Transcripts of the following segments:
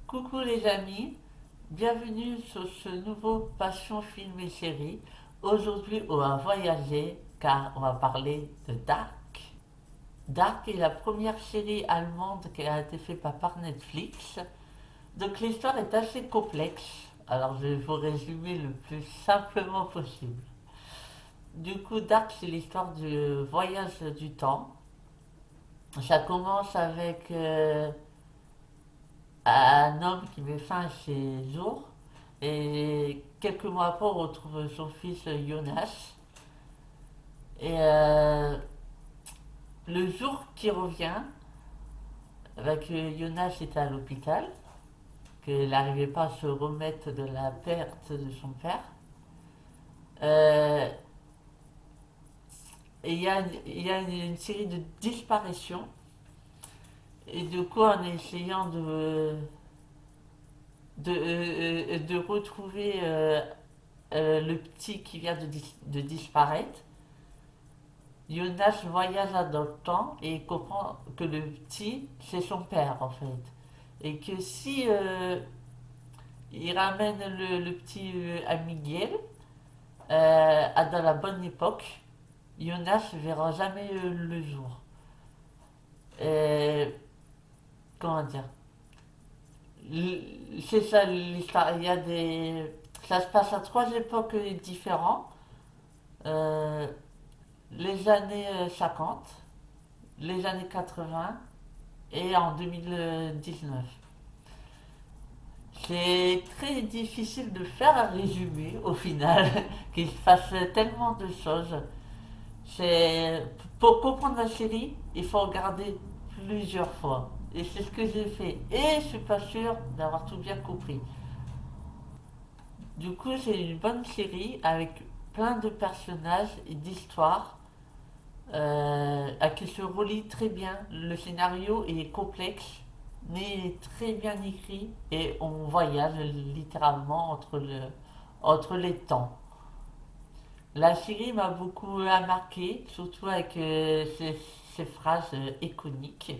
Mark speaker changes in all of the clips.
Speaker 1: Coucou les amis, bienvenue sur ce nouveau Passion Film et Série. Aujourd'hui, on va voyager car on va parler de Dark. Dark est la première série allemande qui a été faite par Netflix. Donc l'histoire est assez complexe, alors je vais vous résumer le plus simplement possible. Du coup, Dark, c'est l'histoire du voyage du temps. Ça commence avec un homme qui met fin à ses jours. Et quelques mois après, on retrouve son fils Jonas. Et le jour qui revient, avec Jonas était à l'hôpital, qu'il n'arrivait pas à se remettre de la perte de son père. Euh, et il y a une série de disparitions. Et du coup, en essayant de retrouver le petit qui vient de disparaître, Jonas voyage dans le temps et il comprend que le petit, c'est son père en fait. Et que si il ramène le petit à Miguel dans la bonne époque, Jonas ne verra jamais le jour. Et, comment dire, c'est ça l'histoire. Il y a des. Ça se passe à trois époques différentes. Euh, les années 50, les années 80 et en 2019. C'est très difficile de faire un résumé au final, qu'il se passe tellement de choses. C'est pour comprendre la série, il faut regarder plusieurs fois. Et c'est ce que j'ai fait. Et je suis pas sûr d'avoir tout bien compris. Du coup, c'est une bonne série avec plein de personnages et d'histoires qui se relient très bien. Le scénario est complexe, mais très bien écrit et on voyage littéralement entre les temps. La série m'a beaucoup marqué, surtout avec ces phrases iconiques.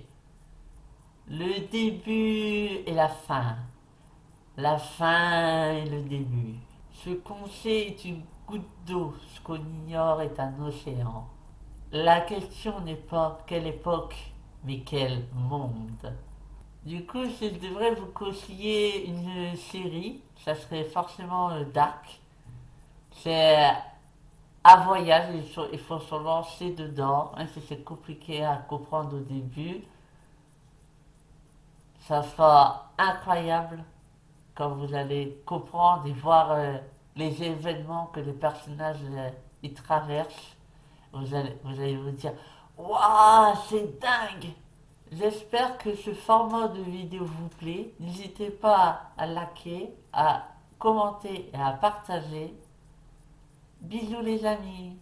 Speaker 1: Le début et la fin et le début. Ce qu'on sait est une goutte d'eau, ce qu'on ignore est un océan. La question n'est pas quelle époque, mais quel monde. Du coup, si je devrais vous conseiller une série, ça serait forcément Dark. C'est à voyage, il faut se lancer dedans, même si c'est compliqué à comprendre au début. Ça sera incroyable quand vous allez comprendre et voir les événements que les personnages y traversent. Vous allez vous dire, waouh, c'est dingue! J'espère que ce format de vidéo vous plaît. N'hésitez pas à liker, à commenter et à partager. Bisous les amis!